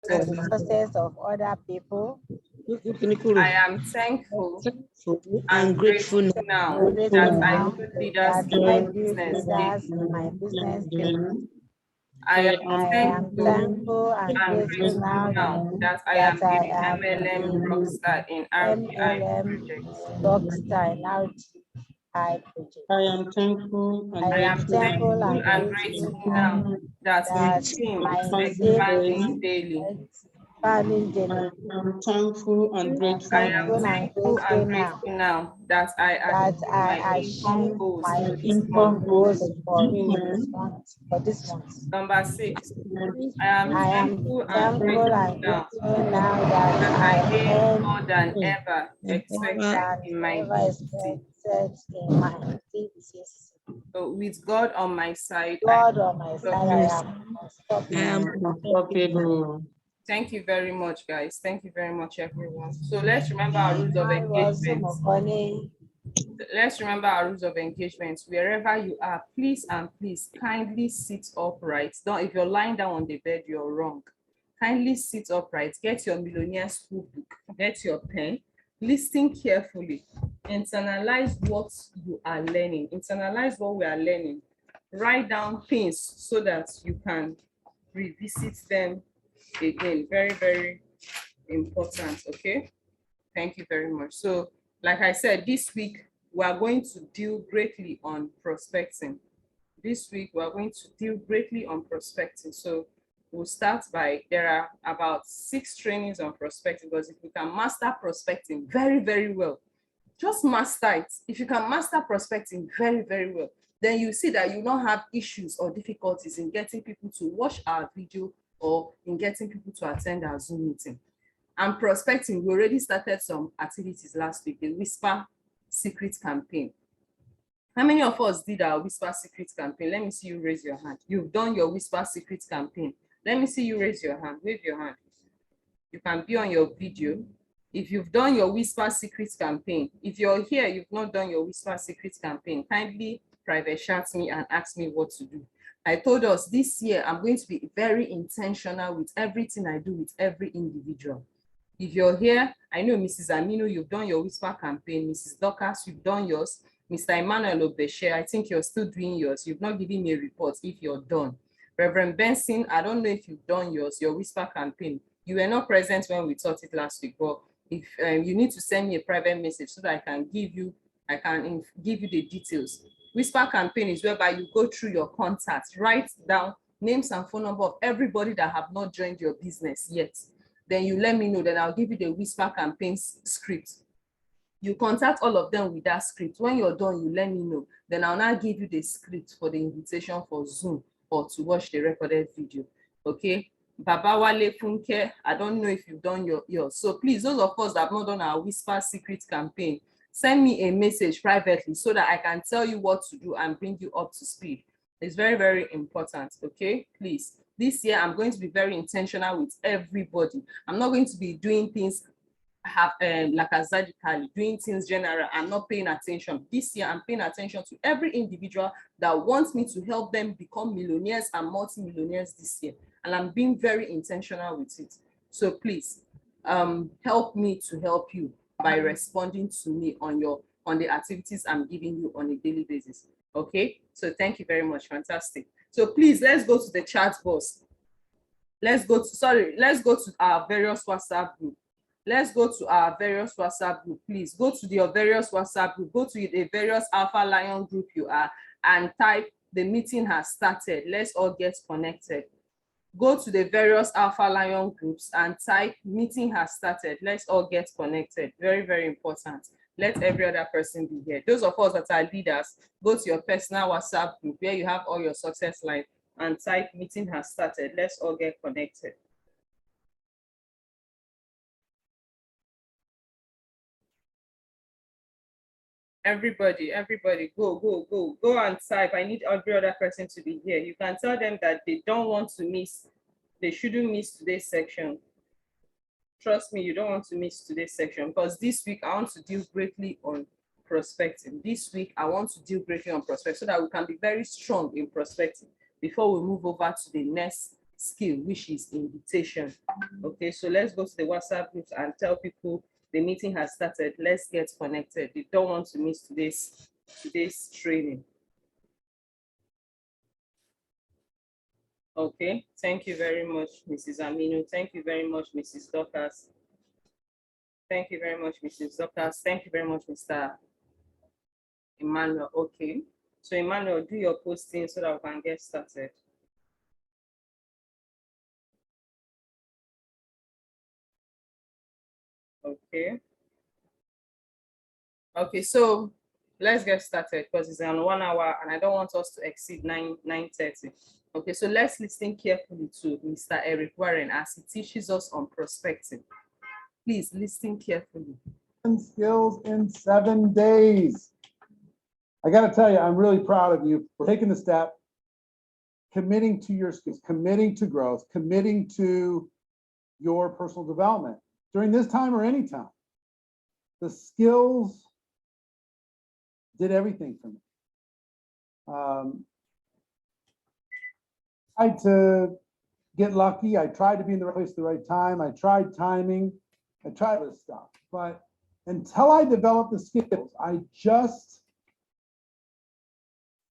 the success of other people. I am thankful and grateful now that I build leaders in my business daily. I am thankful and grateful now that I am the MLM rockstar in RPI projects. Rockstar in RPI project. I am thankful and I am thankful and grateful now that my team is expanding daily. I am thankful and grateful I am thankful and grateful now that I achieve my income goals for this month. For this month. Number 6, I am thankful and grateful now that I gain more than ever expected in my activity. So with God on my side, I am unstoppable. Thank you very much, guys. Thank you very much, everyone. So let's remember our rules of engagement. Let's remember our rules of engagement. Wherever you are, please and please kindly sit upright. Don't, if you're lying down on the bed, you're wrong. Kindly sit upright. Get your millionaire school book. Get your pen. Listen carefully. Internalize what you are learning. Internalize what we are learning. Write down things so that you can revisit them again. Very, very important. Okay. Thank you very much. So, like I said, this week we are going to deal greatly on prospecting. This week we are going to deal greatly on prospecting. So we'll start by, there are about 6 trainings on prospecting, because if you can master prospecting very, very well, just master it. If you can master prospecting very, very well, then you see that you don't have issues or difficulties in getting people to watch our video or in getting people to attend our Zoom meeting. And prospecting, we already started some activities last week, the Whisper Secret campaign. How many of us did our Whisper Secret campaign? Let me see you raise your hand. You've done your Whisper Secret campaign. Let me see you raise your hand. Wave your hand. You can be on your video. If you've done your Whisper Secret campaign, if you're here, you've not done your Whisper Secret campaign, kindly private chat me and ask me what to do. I told us this year, I'm going to be very intentional with everything I do with every individual. If you're here, I know Mrs. Amino, you've done your Whisper campaign. Mrs. Dorcas, you've done yours. Mr. Emmanuel Obeshe, I think you're still doing yours. You've not given me a report if you're done. Reverend Benson, I don't know if you've done yours, your Whisper campaign. You were not present when we taught it last week, but if you need to send me a private message so that I can give you the details. Whisper campaign is whereby you go through your contacts, write down names and phone number of everybody that have not joined your business yet. Then you let me know, then I'll give you the Whisper campaign script. You contact all of them with that script. When you're done, you let me know. Then I'll now give you the script for the invitation for Zoom or to watch the recorded video. Okay? Baba Wale Funke, I don't know if you've done yours. So please, those of us that have not done our Whisper Secret campaign, send me a message privately so that I can tell you what to do and bring you up to speed. It's very, very important. Okay? Please. This year, I'm going to be very intentional with everybody. I'm not going to be doing things haphazardly, doing things general. I'm not paying attention. This year, I'm paying attention to every individual that wants me to help them become millionaires and multi-millionaires this year. And I'm being very intentional with it. So please, help me to help you by responding to me on the activities I'm giving you on a daily basis. Okay? So thank you very much. Fantastic. So please, let's go to the chat box. Let's go to our various WhatsApp group. Let's go to our various WhatsApp group. Please go to your various WhatsApp group. Go to the various Alpha Lion group you are and type the meeting has started. Let's all get connected. Go to the various Alpha Lion groups and type meeting has started. Let's all get connected. Very, very important. Let every other person be here. Those of us that are leaders, go to your personal WhatsApp group where you have all your success line and type meeting has started. Let's all get connected. Everybody, go and type. I need every other person to be here. You can tell them that they don't want to miss, they shouldn't miss today's section. Trust me, you don't want to miss today's section because this week I want to deal greatly on prospecting. This week I want to deal greatly on prospecting so that we can be very strong in prospecting before we move over to the next skill, which is invitation. Okay, so let's go to the WhatsApp groups and tell people the meeting has started. Let's get connected. You don't want to miss today's training. Okay, thank you very much, Mrs. Aminu. Thank you very much, Mrs. Dorcas. Thank you very much, Mrs. Dorcas. Thank you very much, Mr. Emmanuel. Okay, so Emmanuel, do your posting so that we can get started. Okay. Okay, so let's get started because it's on 1 hour and I don't want us to exceed 9:30. Okay, so let's listen carefully to Mr. Eric Warren as he teaches us on prospecting. Please listen carefully. Skills in 7 days. I got to tell you, I'm really proud of you for taking the step, committing to your skills, committing to growth, committing to your personal development during this time or any time. The skills did everything for me. I tried to get lucky. I tried to be in the right place at the right time. I tried timing. I tried this stuff. But until I developed the skills, I just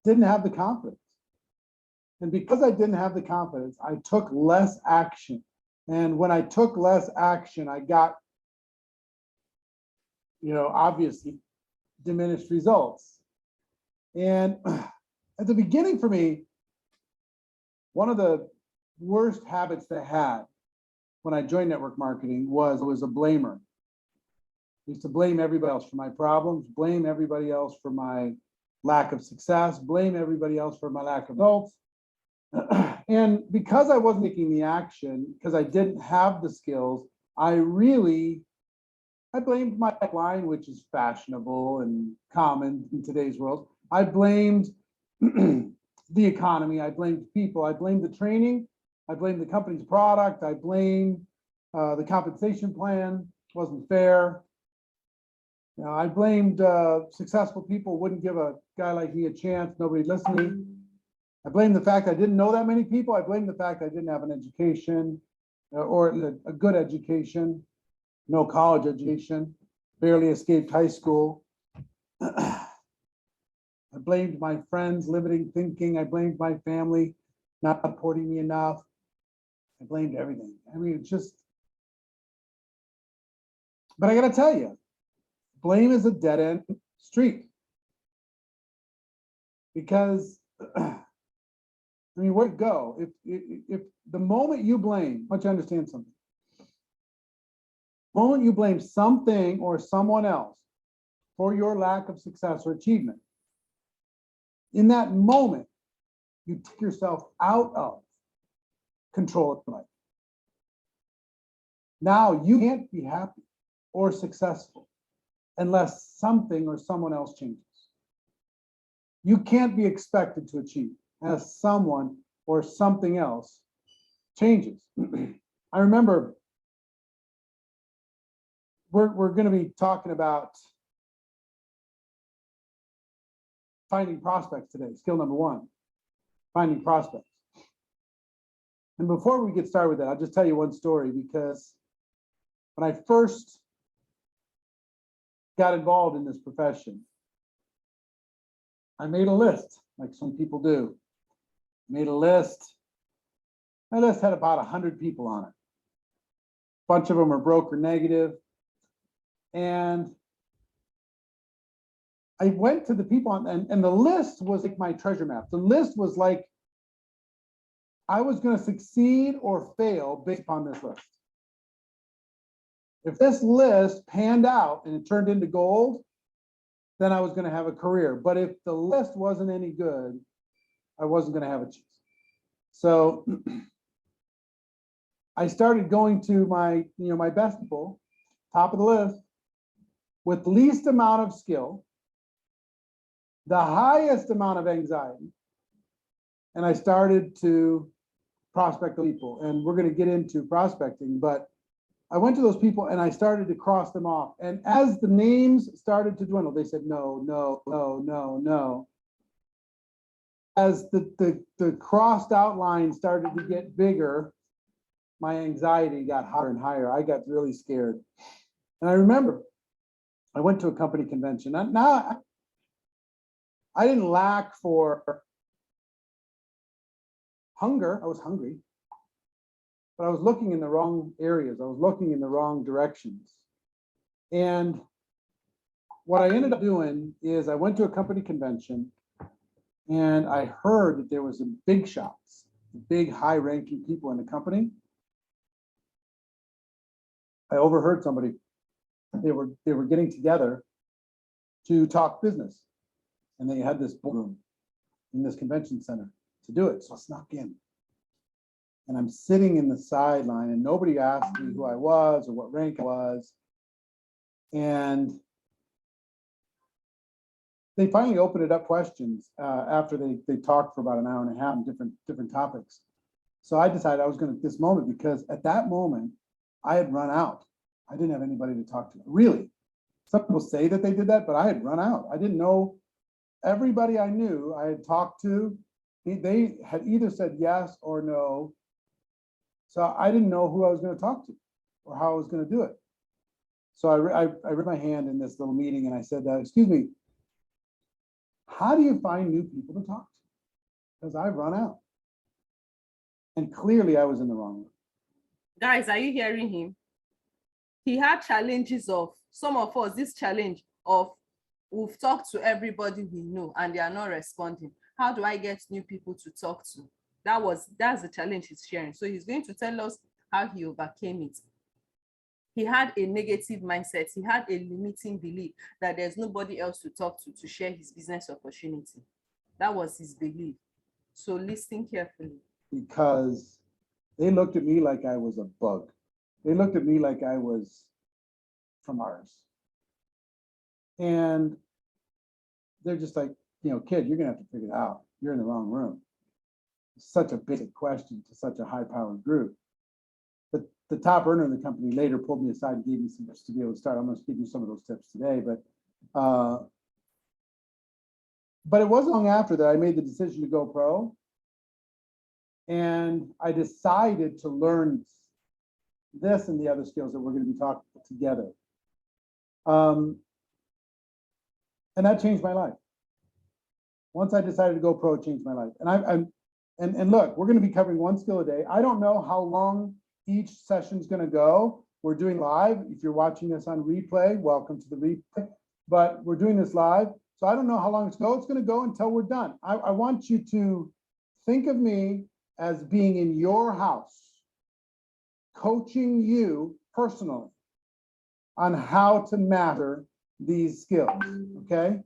didn't have the confidence. And because I didn't have the confidence, I took less action. And when I took less action, I got, obviously diminished results. And at the beginning for me, one of the worst habits that I had when I joined network marketing was a blamer. I used to blame everybody else for my problems, blame everybody else for my lack of success, blame everybody else for my lack of results. And because I wasn't taking the action, because I didn't have the skills, I blamed my line, which is fashionable and common in today's world. I blamed the economy, I blamed people, I blamed the training, I blamed the company's product, I blamed the compensation plan wasn't fair. I blamed successful people wouldn't give a guy like me a chance, nobody listening. I blamed the fact I didn't know that many people. I blamed the fact I didn't have an education or a good education, no college education, barely escaped high school. I blamed my friends, limiting thinking. I blamed my family, not supporting me enough. I blamed everything. I mean, it's just, but I got to tell you, blame is a dead end street because, I mean, where'd it go? If the moment you blame, I want you to understand something. The moment you blame something or someone else for your lack of success or achievement, in that moment, you take yourself out of control of life. Now you can't be happy or successful unless something or someone else changes. You can't be expected to achieve as someone or something else changes. I remember we're going to be talking about finding prospects today. Skill number 1, finding prospects. And before we get started with that, I'll just tell you one story, because when I first got involved in this profession, I made a list, like some people do. Made a list. My list had about 100 people on it. A bunch of them are broke or negative. And I went to the people and the list was like my treasure map. The list was like I was going to succeed or fail based upon this list. If this list panned out and it turned into gold, then I was going to have a career. But if the list wasn't any good, I wasn't going to have a chance. So I started going to my best people, top of the list, with least amount of skill, the highest amount of anxiety, and I started to prospect the people. And we're going to get into prospecting, but I went to those people and I started to cross them off. And as the names started to dwindle, they said, no, no, no, no, no. as the crossed outline started to get bigger, my anxiety got higher and higher. I got really scared. And I remember I went to a company convention. Now, I didn't lack for hunger. I was hungry, but I was looking in the wrong areas. I was looking in the wrong directions. And what I ended up doing is I went to a company convention and I heard that there was some big shots, big high-ranking people in the company. I overheard somebody, they were getting together to talk business. And they had this boardroom in this convention center to do it. So I snuck in. And I'm sitting in the sideline and nobody asked me who I was or what rank I was. And they finally opened it up questions after they talked for about an hour and a half on different topics. So I decided I was going to this moment, because at that moment I had run out. I didn't have anybody to talk to. Really, some people say that they did that, but I had run out. I didn't know everybody I knew I had talked to. They had either said yes or no. So I didn't know who I was going to talk to or how I was going to do it. So I raised my hand in this little meeting and I said, excuse me, how do you find new people to talk to? Because I've run out. And clearly I was in the wrong room. Guys, are you hearing him? He had challenges of, some of us, this challenge of, we've talked to everybody we know and they are not responding. How do I get new people to talk to? That's the challenge he's sharing. So he's going to tell us how he overcame it. He had a negative mindset. He had a limiting belief that there's nobody else to talk to share his business opportunity. That was his belief. So listen carefully. Because they looked at me like I was a bug. They looked at me like I was from Mars. And they're just like, kid, you're gonna have to figure it out. You're in the wrong room. It's such a basic question to such a high-powered group. But the top earner in the company later pulled me aside and gave me some tips to be able to start. I'm going to give you some of those tips today. But it wasn't long after that I made the decision to go pro. And I decided to learn this and the other skills that we're going to be talking about together. And that changed my life. Once I decided to go pro, it changed my life. And look, we're going to be covering one skill a day. I don't know how long each session is going to go. We're doing live. If you're watching this on replay, welcome to the replay. But we're doing this live. So I don't know how long it's going to go until we're done. I want you to think of me as being in your house, coaching you personally on how to master these skills, okay?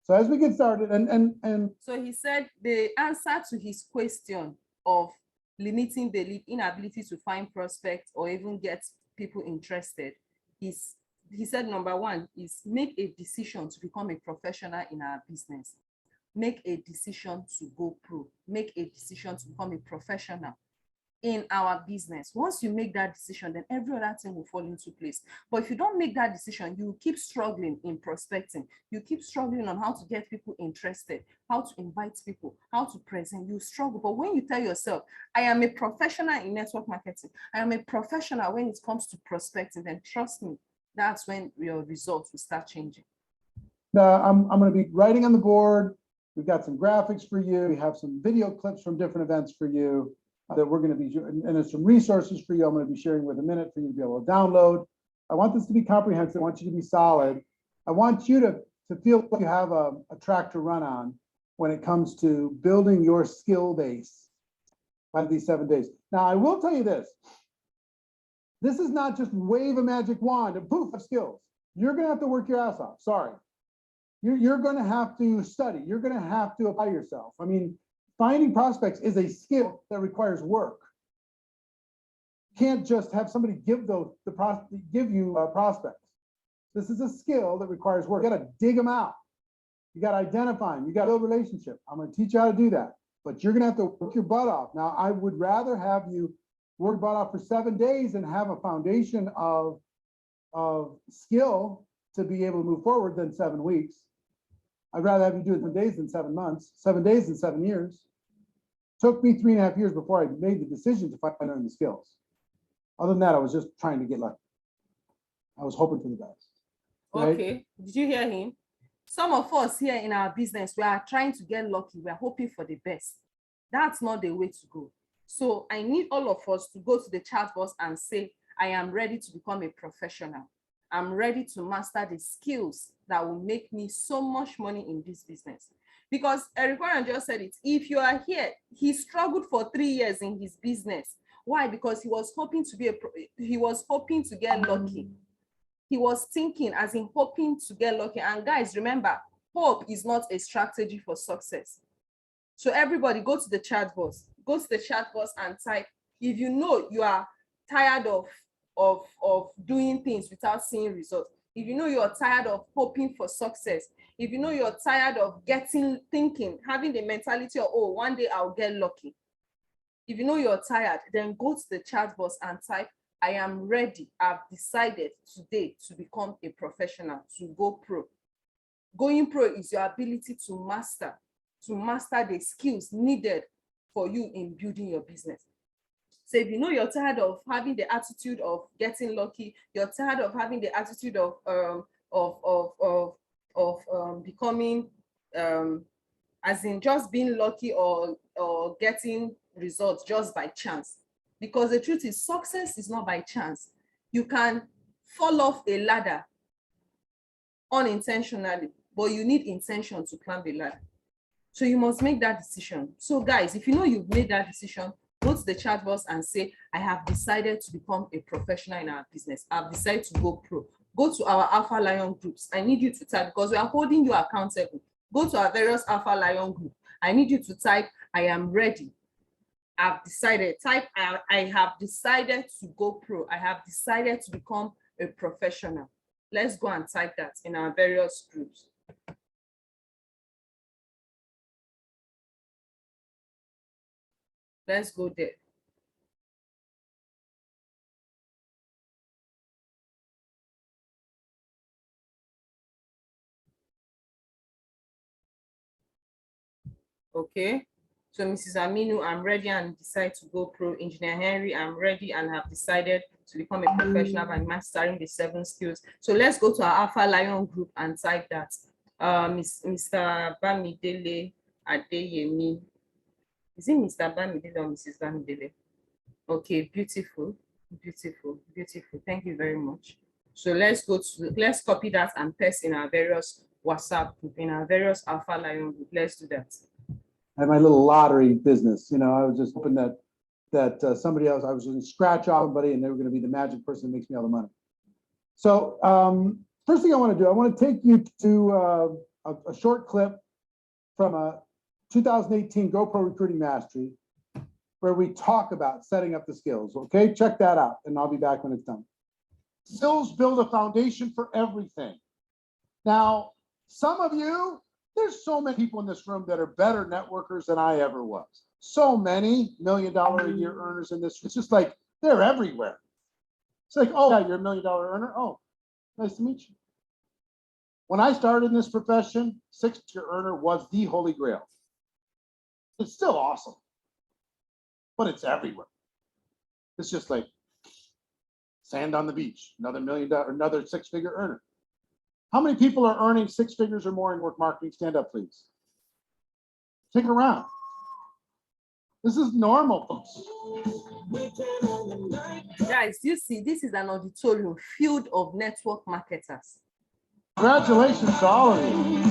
So as we get started, and so he said the answer to his question of limiting belief, inability to find prospects or even get people interested, is, he said, number one is make a decision to become a professional in our business. Make a decision to go pro. Make a decision to become a professional in our business. Once you make that decision, then every other thing will fall into place. But if you don't make that decision, you keep struggling in prospecting. You keep struggling on how to get people interested, how to invite people, how to present. You struggle. But when you tell yourself, I am a professional in network marketing, I am a professional when it comes to prospecting, then trust me, that's when your results will start changing. I'm going to be writing on the board. We've got some graphics for you. We have some video clips from different events for you that we're going to be, and there's some resources for you I'm going to be sharing with a minute for you to be able to download. I want this to be comprehensive. I want you to be solid. I want you to feel like you have a track to run on when it comes to building your skill base by these 7 days. Now, I will tell you this. This is not just wave a magic wand and poof, skills. You're going to have to work your ass off. Sorry. You're going to have to study. You're going to have to apply yourself. I mean, finding prospects is a skill that requires work. You can't just have somebody give you prospects. This is a skill that requires work. You got to dig them out. You got to identify them. You got to build a relationship. I'm going to teach you how to do that, but you're going to have to work your butt off. Now, I would rather have you work your butt off for 7 days and have a foundation of skill to be able to move forward than 7 weeks. I'd rather have you do it in 7 days than 7 months, 7 days than 7 years. Took me 3.5 years before I made the decision to finally learn the skills. Other than that, I was just trying to get lucky. I was hoping for the best. Right? Okay, did you hear him? Some of us here in our business, we are trying to get lucky. We are hoping for the best. That's not the way to go. So I need all of us to go to the chat box and say, I am ready to become a professional. I'm ready to master the skills that will make me so much money in this business. Because Eric Warren just said it, if you are here, he struggled for 3 years in his business. Why? Because he was hoping to get lucky. He was thinking as in hoping to get lucky. And guys, remember, hope is not a strategy for success. So everybody go to the chat box. Go to the chat box and type, if you know you are tired of doing things without seeing results, if you know you're tired of hoping for success, if you know you're tired of thinking, having the mentality of, oh, one day I'll get lucky. If you know you're tired, then go to the chat box and type, I am ready. I've decided today to become a professional, to go pro. Going pro is your ability to master the skills needed for you in building your business. So if you know you're tired of having the attitude of getting lucky, you're tired of having the attitude of becoming as in just being lucky or getting results just by chance. Because the truth is, success is not by chance. You can fall off a ladder unintentionally, but you need intention to climb the ladder. So you must make that decision. So guys, if you know you've made that decision, go to the chat box and say, I have decided to become a professional in our business. I've decided to go pro. Go to our Alpha Lion groups. I need you to type, because we are holding you accountable. Go to our various Alpha Lion group. I need you to type, I am ready. I've decided. Type, I have decided to go pro. I have decided to become a professional. Let's go and type that in our various groups. Let's go there. Okay. So Mrs. Aminu, I'm ready and decide to go pro. Engineer Henry, I'm ready and have decided to become a professional by mastering the 7 skills. So let's go to our Alpha Lion group and type that. Mr. Bamidele Adeyemi. Is it Mr. Bamidele or Mrs. Bamidele? Okay, beautiful, beautiful, beautiful. Thank you very much. So let's copy that and paste in our various WhatsApp group, in our various Alpha Lion group. Let's do that. I had my little lottery business. You know, I was just hoping that somebody else, I was going to scratch off somebody and they were going to be the magic person that makes me all the money. So first thing I want to do, I want to take you to a short clip from a 2018 GoPro Recruiting Mastery, where we talk about setting up the skills. Okay, check that out and I'll be back when it's done. Skills build a foundation for everything. Now, some of you, there's so many people in this room that are better networkers than I ever was. So many $1 million a year earners in this. It's just like they're everywhere. It's like, oh, yeah, you're $1 million earner. Oh, nice to meet you. When I started in this profession, 6-figure earner was the holy grail. It's still awesome, but it's everywhere. It's just like sand on the beach, another $1 million, another 6-figure earner. How many people are earning 6 figures or more in network marketing? Stand up, please. Take it around. This is normal, folks. Guys, you see, this is an auditorium filled of network marketers. Congratulations to all of you.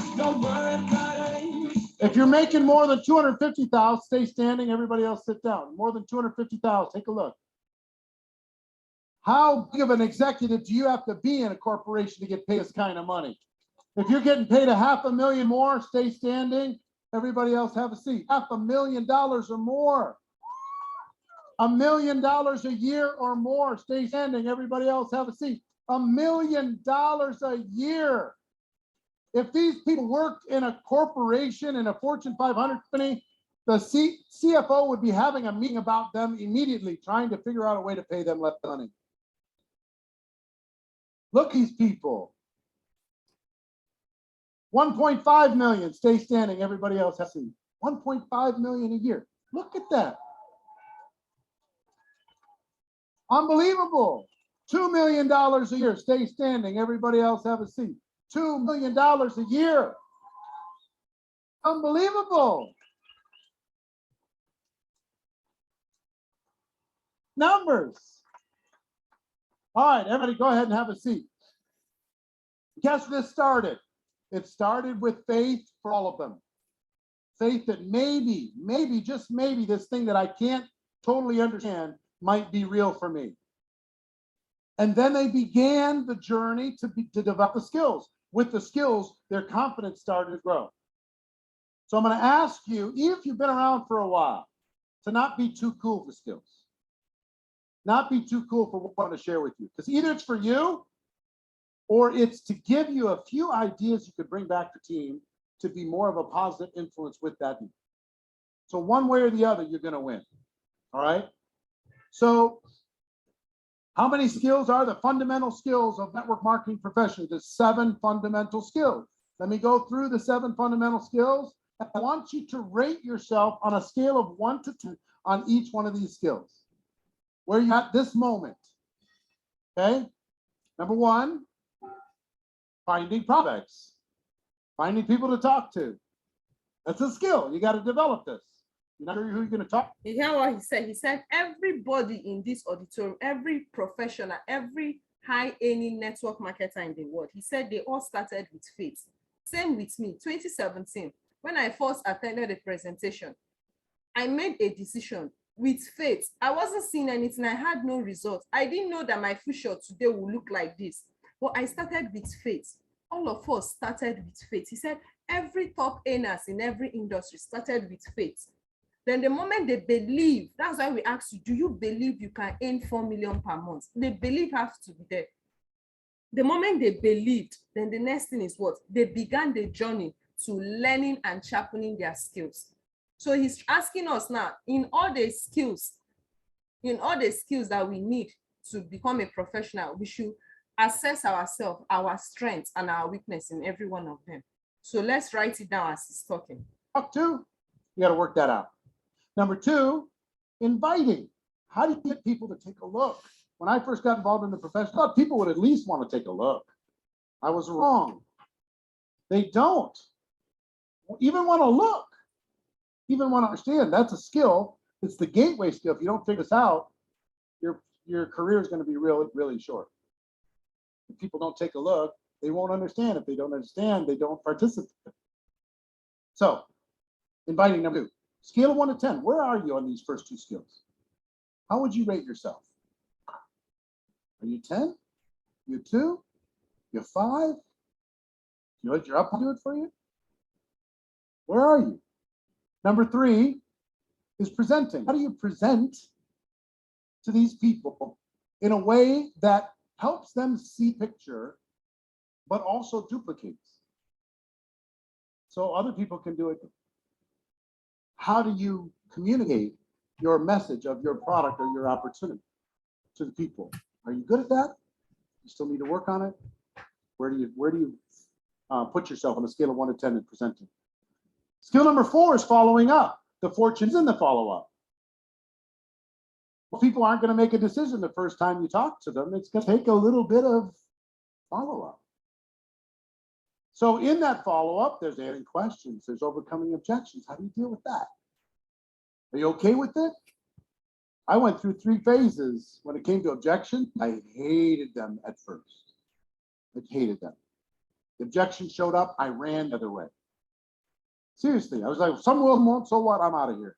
If you're making more than 250,000, stay standing. Everybody else sit down. More than 250,000, take a look. How big of an executive do you have to be in a corporation to get paid this kind of money? If you're getting paid $500,000 more, stay standing. Everybody else have a seat. $500,000 or more. $1 million a year or more, stay standing. Everybody else have a seat. $1 million a year. If these people worked in a corporation, in a Fortune 500 company, the CFO would be having a meeting about them immediately, trying to figure out a way to pay them less money. Look at these people. 1.5 million, stay standing, everybody else has a seat. 1.5 million a year. Look at that. Unbelievable. $2 million a year, stay standing, everybody else have a seat. $2 million a year. Unbelievable. Numbers. All right, everybody go ahead and have a seat. Guess this started. It started with faith for all of them. Faith that maybe, just maybe, this thing that I can't totally understand might be real for me. And then they began the journey to develop the skills. With the skills, their confidence started to grow. So I'm going to ask you, if you've been around for a while, to not be too cool for skills. Not be too cool for what I want to share with you. Because either it's for you, or it's to give you a few ideas you could bring back to team to be more of a positive influence with that. So one way or the other, you're going to win. All right. So how many skills are the fundamental skills of network marketing professionals? There's 7 fundamental skills. Let me go through the 7 fundamental skills. I want you to rate yourself on a scale of 1 to 10 on each one of these skills. Where you're at this moment. Okay. Number 1, finding prospects, finding people to talk to. That's a skill. You got to develop this. You're not sure who you're going to talk. You hear what he said? He said everybody in this auditorium, every professional, every high-earning network marketer in the world, he said they all started with faith. Same with me. 2017, when I first attended a presentation, I made a decision with faith. I wasn't seeing anything. I had no results. I didn't know that my future today will look like this. But I started with faith. All of us started with faith. He said every top earners in every industry started with faith. Then the moment they believe, that's why we ask you, do you believe you can earn 4 million per month? The belief has to be there. The moment they believed, then the next thing is what? They began the journey to learning and sharpening their skills. So he's asking us now, in all the skills that we need to become a professional, we should assess ourselves, our strengths and our weakness in every one of them. So let's write it down as he's talking. Talk to, you got to work that out. Number 2, inviting. How do you get people to take a look? When I first got involved in the profession, I thought people would at least want to take a look. I was wrong. They don't even want to look, even want to understand. That's a skill. It's the gateway skill. If you don't figure this out, your career is going to be really short. If people don't take a look, they won't understand. If they don't understand, they don't participate. So, inviting. Number 2, scale of 1 to 10. Where are you on these first 2 skills? How would you rate yourself? Are you 10? You 2? You 5? You know what you're up to do it for you? Where are you? Number 3 is presenting. How do you present to these people in a way that helps them see picture, but also duplicates? So other people can do it. How do you communicate your message of your product or your opportunity to the people? Are you good at that? You still need to work on it. Where do you put yourself on a scale of 1 to 10 in presenting? Skill number 4 is following up. The fortune's in the follow-up. Well, people aren't going to make a decision the first time you talk to them. It's going to take a little bit of follow-up. So in that follow-up, there's adding questions, there's overcoming objections. How do you deal with that? Are you okay with it? I went through 3 phases when it came to objection. I hated them at first. I hated them. The objection showed up, I ran the other way. Seriously, I was like, some will, won't, so what? I'm out of here.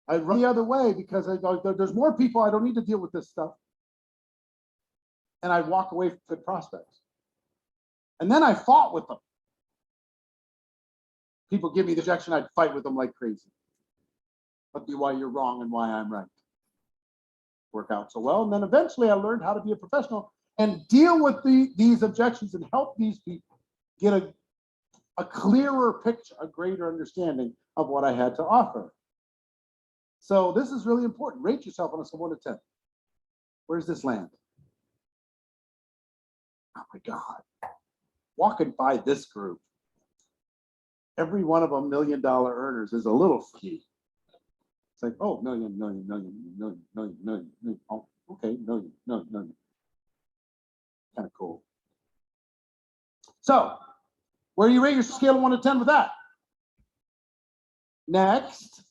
I run the other way because I go, there's more people, I don't need to deal with this stuff. And I walk away from good prospects. And then I fought with them. People give me the objection, I'd fight with them like crazy. But be why you're wrong and why I'm right. Work out so well. And then eventually I learned how to be a professional and deal with these objections and help these people get a clearer picture, a greater understanding of what I had to offer. So this is really important. Rate yourself on a scale of 1 to 10. Where's this land? Oh my God. walking by this group, every one of them $1 million earners is a little ski. It's like, oh, million. Oh, okay, million. Kind of cool. So, where do you rate your scale of 1 to 10 with that? Next.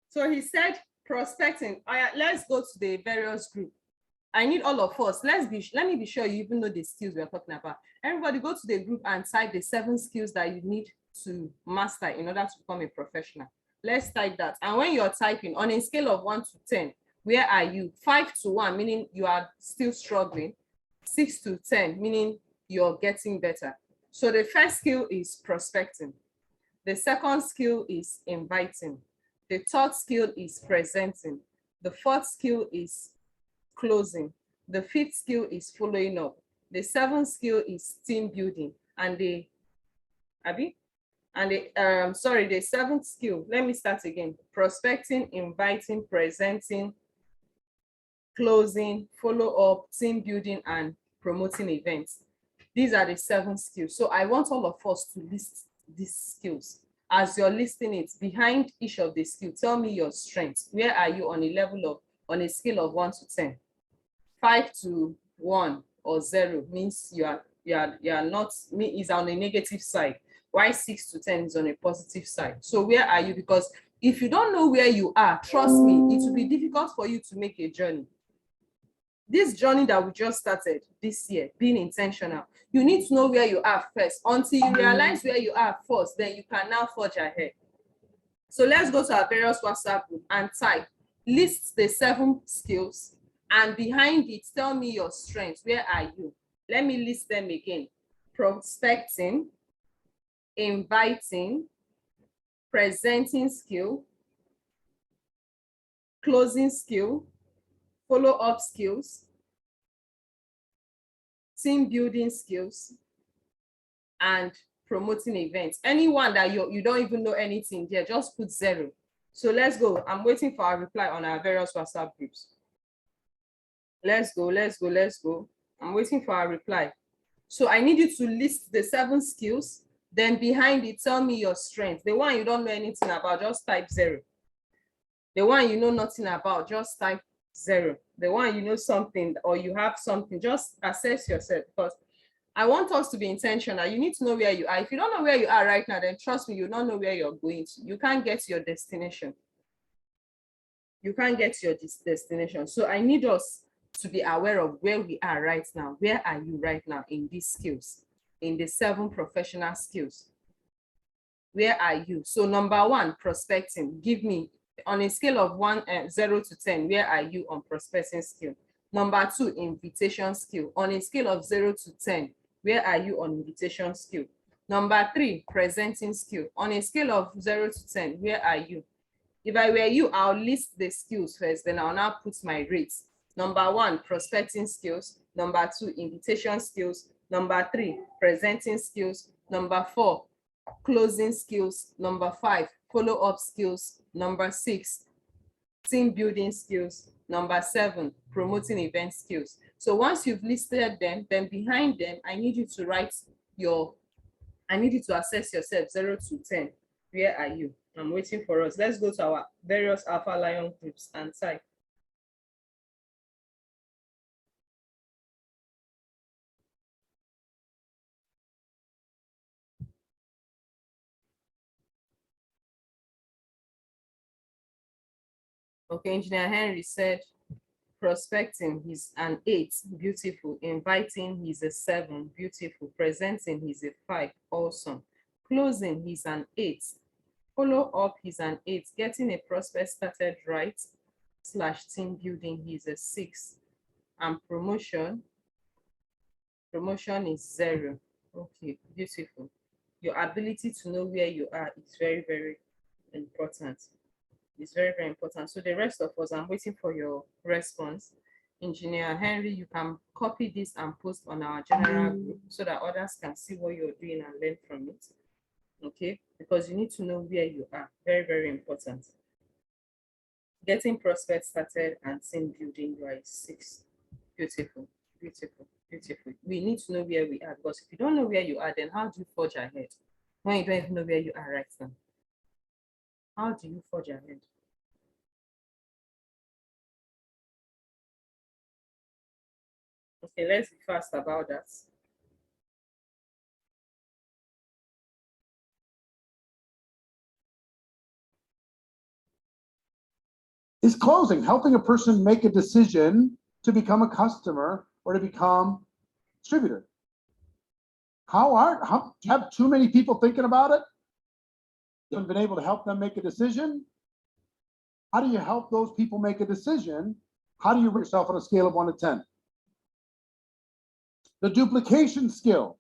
So he said prospecting. Let's go to the various group. I need all of us. Let me be sure you even know the skills we're talking about. Everybody go to the group and type the 7 skills that you need to master in order to become a professional. Let's type that. And when you're typing on a scale of 1 to 10, where are you? 5 to 1, meaning you are still struggling. 6 to 10, meaning you're getting better. So the first skill is prospecting. The second skill is inviting. The third skill is presenting. The fourth skill is closing. The fifth skill is following up. The seventh skill is team building. And the seventh skill, let me start again. Prospecting, inviting, presenting, closing, follow up, team building, and promoting events. These are the 7 skills. So I want all of us to list these skills. As you're listing it, behind each of the skills, tell me your strengths. Where are you on a scale of 1 to 10? 5 to 1 or 0 means you are not, is on a negative side. Why 6 to 10 is on a positive side. So where are you? Because if you don't know where you are, trust me, it will be difficult for you to make a journey. This journey that we just started this year, being intentional, you need to know where you are first. Until you realize where you are first, then you can now forge ahead. So let's go to our various WhatsApp group and type, list the 7 skills, and behind it, tell me your strengths. Where are you? Let me list them again. Prospecting, inviting, presenting skill, closing skill, follow-up skills, team building skills, and promoting events. Anyone that you don't even know anything there, just put 0. So let's go. I'm waiting for our reply on our various WhatsApp groups. Let's go. I'm waiting for our reply. So I need you to list the 7 skills, then behind it, tell me your strengths. The one you don't know anything about, just type 0. The one you know nothing about, just type 0. The one you know something or you have something, just assess yourself, because I want us to be intentional. You need to know where you are. If you don't know where you are right now, then trust me, you don't know where you're going to. You can't get to your destination. You can't get to your destination. So I need us to be aware of where we are right now. Where are you right now in these skills, in the 7 professional skills? Where are you? So number 1, prospecting. Give me on a scale of 0 to 10, where are you on prospecting skill? Number 2, invitation skill. On a scale of 0 to 10, where are you on invitation skill? Number 3, presenting skill. On a scale of 0 to 10, where are you? If I were you, I'll list the skills first, then I'll now put my rates. Number 1, prospecting skills. Number 2, invitation skills. Number 3, presenting skills. Number 4, closing skills. Number 5, follow-up skills. Number 6, team building skills. Number 7, promoting event skills. So once you've listed them, then behind them, I need you to assess yourself 0 to 10. Where are you? I'm waiting for us. Let's go to our various Alpha Lion groups and type. Okay, Engineer Henry said prospecting, he's an 8, beautiful. Inviting, he's a 7, beautiful. Presenting, he's a 5, awesome. Closing, he's an 8. Follow up, he's an 8. Getting a prospect started right / team building, he's a 6. And promotion is 0. Okay, beautiful. Your ability to know where you are is very, very important. It's very, very important. So the rest of us, I'm waiting for your response. Engineer Henry, you can copy this and post on our general group so that others can see what you're doing and learn from it. Okay, because you need to know where you are. Very, very important. Getting prospects started and team building, you are 6. Beautiful, beautiful. Beautiful. We need to know where we are, because if you don't know where you are, then how do you forge ahead when you don't even know where you are right now? How do you forge ahead? Okay, let's be fast about that. Is closing, helping a person make a decision to become a customer or to become a distributor. Do you have too many people thinking about it? You haven't been able to help them make a decision? How do you help those people make a decision? How do you rate yourself on a scale of 1 to 10? The duplication skill.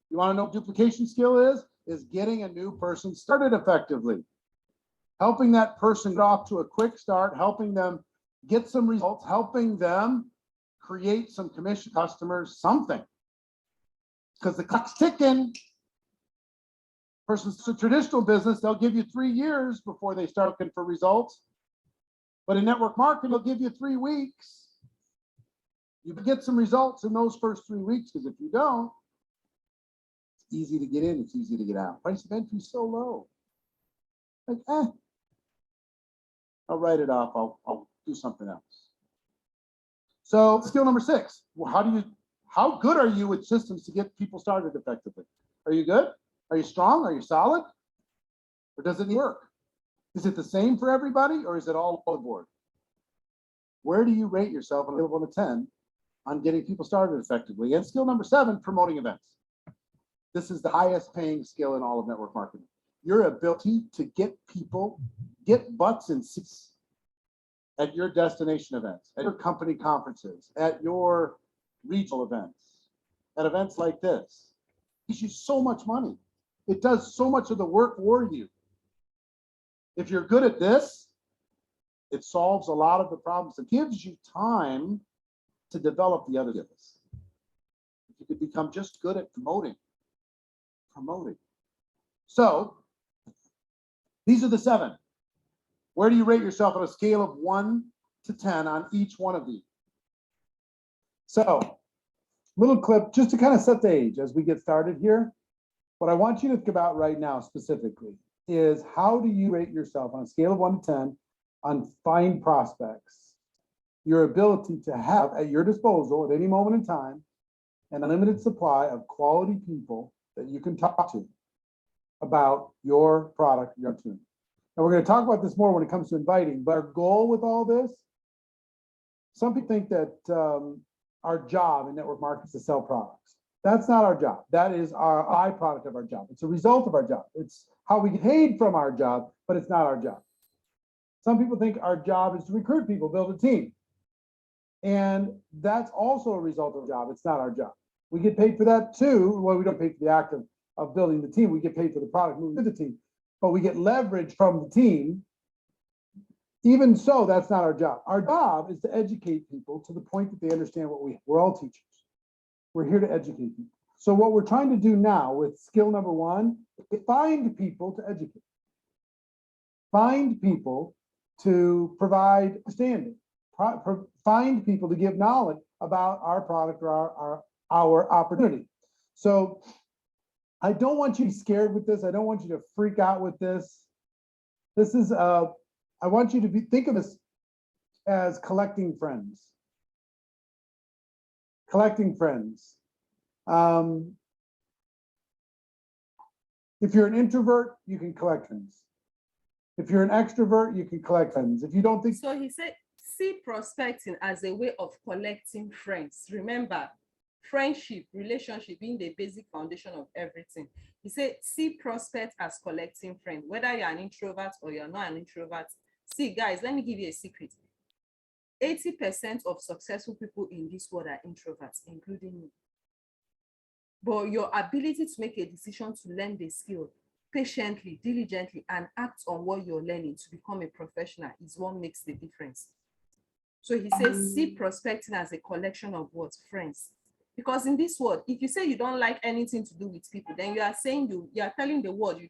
You want to know what duplication skill is? Is getting a new person started effectively. Helping that person get off to a quick start, helping them get some results, helping them create some commission customers, something. Because the clock's ticking. Person's a traditional business, they'll give you 3 years before they start looking for results. But in network marketing, they'll give you 3 weeks. You get some results in those first 3 weeks, because if you don't, it's easy to get in, it's easy to get out. Price of entry is so low. Like, I'll write it off, I'll do something else. So skill number 6, well, how good are you with systems to get people started effectively? Are you good? Are you strong? Are you solid? Or does it work? Is it the same for everybody, or is it all over the board? Where do you rate yourself on a scale of 1 to 10 on getting people started effectively? And skill number 7, promoting events. This is the highest paying skill in all of network marketing. Your ability to get people, get butts in seats at your destination events, at your company conferences, at your regional events, at events like this. It gives you so much money. It does so much of the work for you. If you're good at this, it solves a lot of the problems. It gives you time to develop the other skills. If you could become just good at promoting. So these are the 7. Where do you rate yourself on a scale of 1 to 10 on each one of these? So, little clip just to kind of set the age as we get started here. What I want you to think about right now specifically is, how do you rate yourself on a scale of 1 to 10 on find prospects? Your ability to have at your disposal at any moment in time an unlimited supply of quality people that you can talk to about your product, your opportunity. And we're going to talk about this more when it comes to inviting, but our goal with all this, some people think that our job in network marketing is to sell products. That's not our job. That is our byproduct of our job. It's a result of our job. It's how we get paid from our job, but it's not our job. Some people think our job is to recruit people, build a team. And that's also a result of our job. It's not our job. We get paid for that too. Well, we don't pay for the act of building the team. We get paid for the product moving to the team, but we get leverage from the team. Even so, that's not our job. Our job is to educate people to the point that they understand what we're all teachers. We're here to educate people. So what we're trying to do now with skill number 1 is find people to educate. Find people to provide understanding. Find people to give knowledge about our product or our opportunity. So I don't want you to be scared with this. I don't want you to freak out with this. This is I want you to think of this as collecting friends. Collecting friends. If you're an introvert, you can collect friends. If you're an extrovert, you can collect friends. If you don't think so, he said, see prospecting as a way of collecting friends. Remember, friendship, relationship being the basic foundation of everything. He said, see prospect as collecting friends, whether you're an introvert or you're not an introvert. See, guys, let me give you a secret. 80% of successful people in this world are introverts, including me. But your ability to make a decision to learn the skill patiently, diligently, and act on what you're learning to become a professional is what makes the difference. So he says, see prospecting as a collection of what? Friends. Because in this world, if you say you don't like anything to do with people, then you are saying you are telling the world you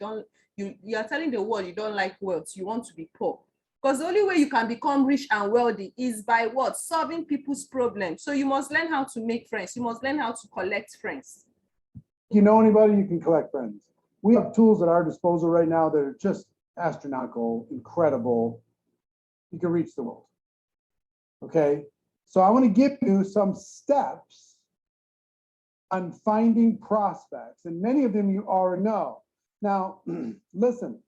are telling the world you don't like wealth, you want to be poor. Because the only way you can become rich and wealthy is by what? Solving people's problems. So you must learn how to make friends. You must learn how to collect friends. You know anybody, you can collect friends. We have tools at our disposal right now that are just astronomical, incredible. You can reach the world. Okay, so I want to give you some steps on finding prospects, and many of them you already know. Now, listen,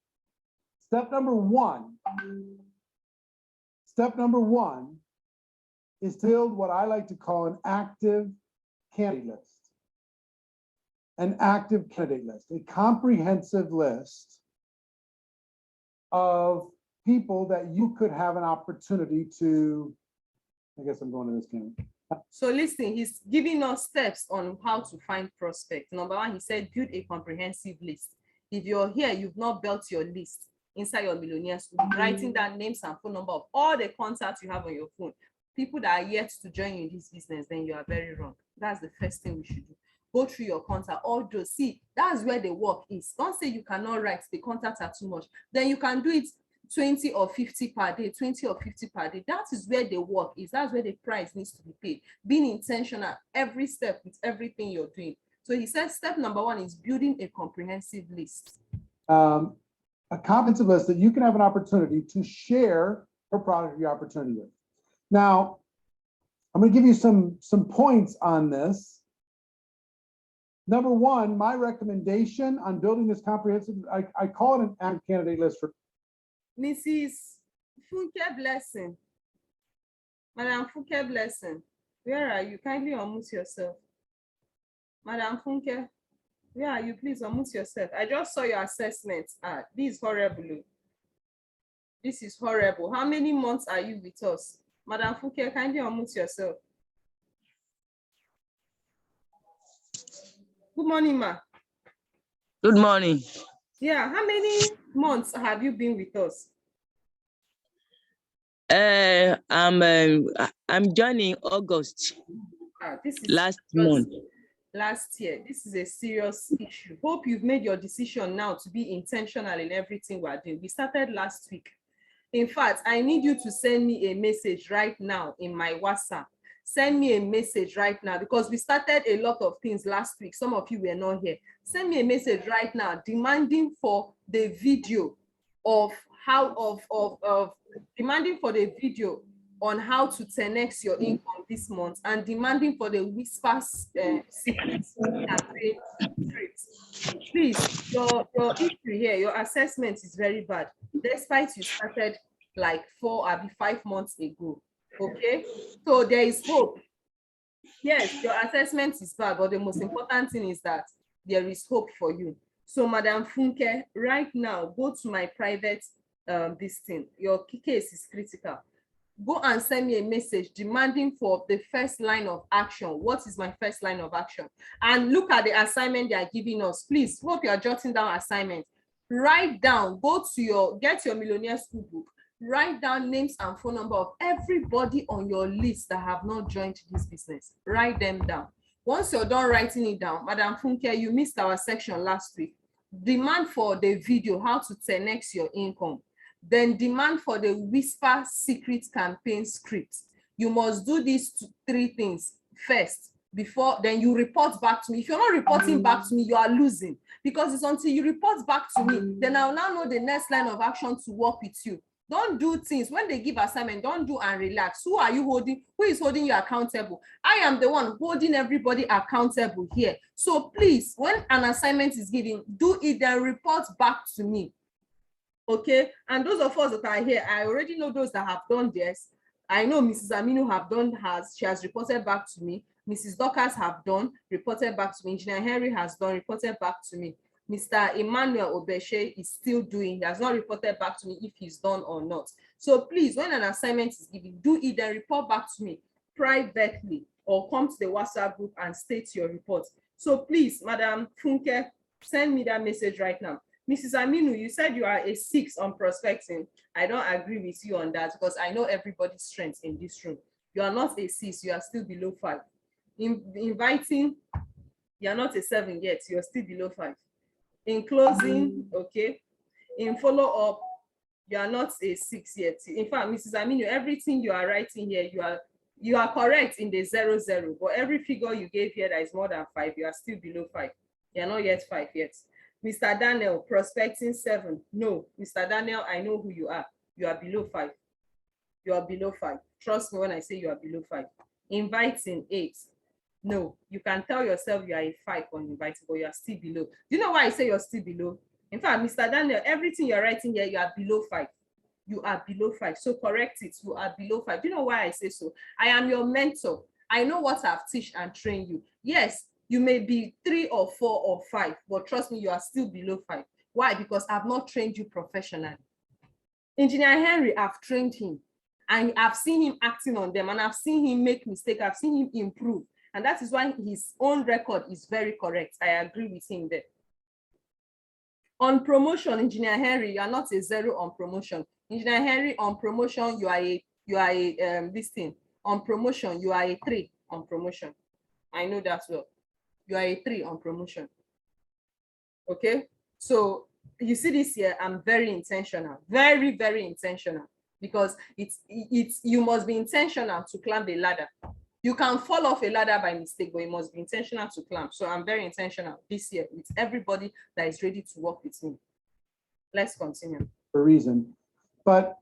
step number one is to build what I like to call an active candidate list. An active candidate list, a comprehensive list of people that you could have an opportunity to, I guess I'm going to this camera. So listen, he's giving us steps on how to find prospects. Number one, he said, build a comprehensive list. If you're here, you've not built your list inside your millionaires, writing down names and phone number of all the contacts you have on your phone, people that are yet to join you in this business, then you are very wrong. That's the first thing we should do. Go through your contact, all those. See, that's where the work is. Don't say you cannot write, the contacts are too much. Then you can do it 20 or 50 per day, 20 or 50 per day. That is where the work is. That's where the price needs to be paid. Being intentional every step with everything you're doing. So he said step number one is building a comprehensive list. A comprehensive list that you can have an opportunity to share your product or your opportunity with. Now, I'm going to give you some points on this. Number one, my recommendation on building this comprehensive, I call it an active candidate list for. Mrs. Funke Blessing. Madam Funke Blessing, where are you? Kindly unmute yourself. Madam Funke, where are you? Please unmute yourself. I just saw your assessment. This is horrible. This is horrible. How many months are you with us? Madam Funke, kindly unmute yourself. Good morning, ma. Good morning. Yeah, how many months have you been with us? I'm joining August. This is last month. Last year. This is a serious issue. Hope you've made your decision now to be intentional in everything we're doing. We started last week. In fact, I need you to send me a message right now in my WhatsApp. Send me a message right now because we started a lot of things last week. Some of you were not here. Send me a message right now demanding for the video of demanding for the video on how to 10x your income this month and demanding for the whispers secrets campaign scripts. Please, your history here, your assessment is very bad. Despite you started like 4 or 5 months ago. Okay, so there is hope. Yes, your assessment is bad, but the most important thing is that there is hope for you. So, Madam Funke, right now, go to my private this thing. Your case is critical. Go and send me a message demanding for the first line of action. What is my first line of action? And look at the assignment they are giving us. Please, hope you are jotting down assignments. Write down, get your millionaire school book. Write down names and phone number of everybody on your list that have not joined this business. Write them down. Once you're done writing it down, Madam Funke, you missed our section last week. Demand for the video, how to 10x your income. Then demand for the whisper secret campaign script. You must do these 3 things first before then you report back to me. If you're not reporting back to me, you are losing, because it's until you report back to me, then I'll now know the next line of action to work with you. Don't do things when they give assignment, don't do and relax. Who are you holding? Who is holding you accountable? I am the one holding everybody accountable here. So please, when an assignment is given, do it, then report back to me. Okay, and those of us that are here, I already know those that have done this. I know Mrs. Aminu have done hers. She has reported back to me. Mrs. Dorcas have done, reported back to me. Engineer Henry has done, reported back to me. Mr. Emmanuel Obeshe is still doing. He has not reported back to me if he's done or not. So please, when an assignment is given, do it, then report back to me privately or come to the WhatsApp group and state your report. So please, Madam Funke, send me that message right now. Mrs. Aminu, you said you are a 6 on prospecting. I don't agree with you on that because I know everybody's strength in this room. You are not a 6, you are still below 5. In inviting, you are not a 7 yet, you are still below 5. In closing, okay. In follow-up, You are not a 6 yet. In fact, Mrs. Aminu, everything you are writing here, you are correct in the 0, 0, but every figure you gave here that is more than 5, you are still below 5. You are not yet 5 yet. Mr. Daniel, prospecting 7. No, Mr. Daniel, I know who you are. You are below 5. You are below 5. Trust me when I say you are below 5. Inviting 8. No, you can tell yourself you are a 5 on inviting, but you are still below. Do you know why I say you're still below? In fact, Mr. Daniel, everything you're writing here, you are below 5. You are below 5. So correct it. You are below 5. Do you know why I say so? I am your mentor. I know what I've taught and trained you. Yes, you may be 3 or 4 or 5, but trust me, you are still below 5. Why? Because I've not trained you professionally. Engineer Henry, I've trained him, and I've seen him acting on them, and I've seen him make mistakes. I've seen him improve. And that is why his own record is very correct. I agree with him there. On promotion, Engineer Henry, you are not a 0 on promotion. Engineer Henry, on promotion, you are a this thing. On promotion, you are a 3 on promotion. I know that well. You are a 3 on promotion. Okay, so you see this here, I'm very intentional, very, very intentional, because it's you must be intentional to climb a ladder. You can fall off a ladder by mistake, but you must be intentional to climb. So I'm very intentional this year with everybody that is ready to work with me. Let's continue. For a reason, but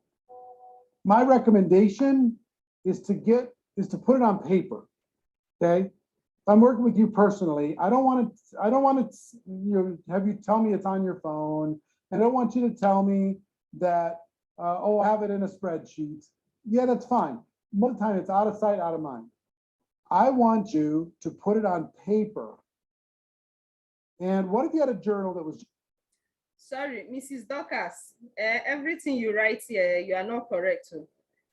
my recommendation is to put it on paper. Okay, if I'm working with you personally, I don't want to have you tell me it's on your phone. I don't want you to tell me that oh, I have it in a spreadsheet. Yeah, that's fine. Most of the time it's out of sight, out of mind. I want you to put it on paper. And what if you had a journal that was... Sorry, Mrs. Dorcas, everything you write here, you are not correct.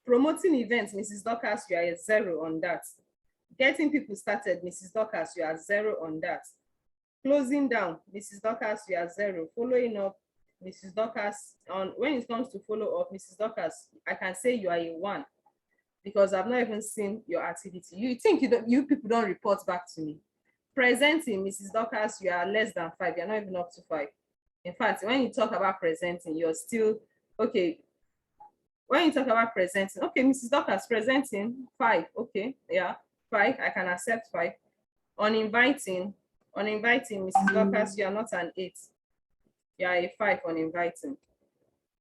Promoting events, Mrs. Dorcas, you are a 0 on that. Getting people started, Mrs. Dorcas, you are 0 on that. Closing down, Mrs. Dorcas, you are 0. Following up, Mrs. Dorcas, when it comes to follow up, Mrs. Dorcas, I can say you are a 1. Because I've not even seen your activity. You think you people don't report back to me. Presenting, Mrs. Dorcas, you are less than 5. You're not even up to 5. In fact, when you talk about presenting, you're still, okay. When you talk about presenting, okay, Mrs. Dorcas, presenting, 5. Okay, yeah, 5. I can accept 5. On inviting, Mrs. Dorcas, you are not an 8. You are a 5 on inviting.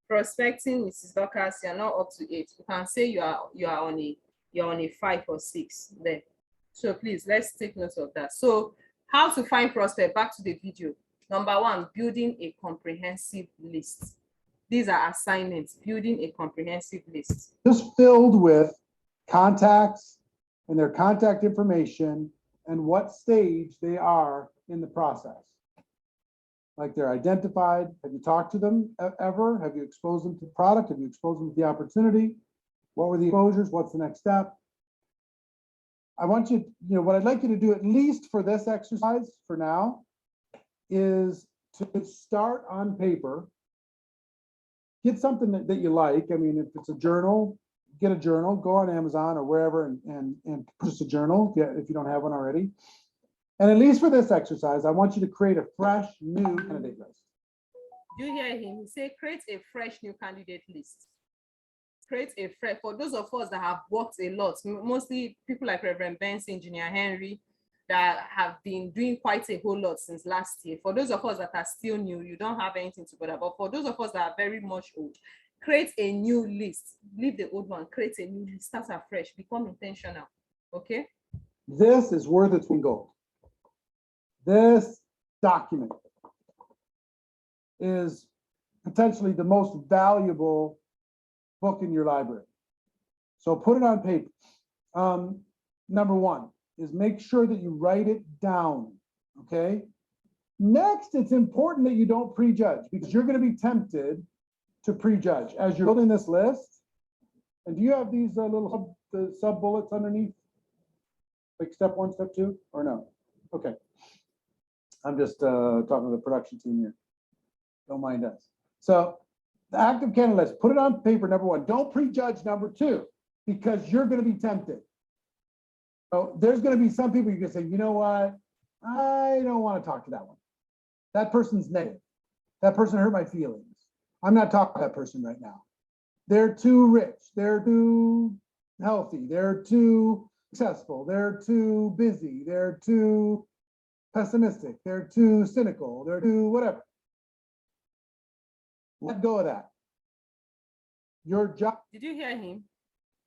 Prospecting, Mrs. Dorcas, you're not up to 8. You can say you're on a 5 or 6 there. So please, let's take note of that. So how to find prospect? Back to the video. Number 1, building a comprehensive list. These are assignments, building a comprehensive list. Just filled with contacts and their contact information and what stage they are in the process. Like they're identified. Have you talked to them ever? Have you exposed them to the product? Have you exposed them to the opportunity? What were the exposures? What's the next step? I want you, what I'd like you to do, at least for this exercise for now, is to start on paper. Get something that you like. I mean, if it's a journal, get a journal, go on Amazon or wherever and purchase a journal if you don't have one already. And at least for this exercise, I want you to create a fresh, new candidate list. You hear him? He say, create a fresh new candidate list. Create a fresh, for those of us that have worked a lot, mostly people like Reverend Benson, Engineer Henry, that have been doing quite a whole lot since last year. For those of us that are still new, you don't have anything to bother. But for those of us that are very much old, create a new list. Leave the old one, create a new list, start afresh, become intentional. Okay? This is worth its own gold. This document is potentially the most valuable book in your library. So put it on paper. Number 1 is make sure that you write it down, okay? Next, it's important that you don't prejudge, because you're going to be tempted to prejudge as you're building this list. And do you have these little sub bullets underneath? Like step 1, step 2, or no? Okay. I'm just talking to the production team here. Don't mind us. So the active candidate list, put it on paper, number 1. Don't prejudge number 2, because you're going to be tempted. So there's going to be some people you can say, you know what? I don't want to talk to that one. That person's negative. That person hurt my feelings. I'm not talking about that person right now. They're too rich, they're too healthy, they're too successful, they're too busy, they're too pessimistic, they're too cynical, they're too whatever. Let go of that. Your job. Did you hear him?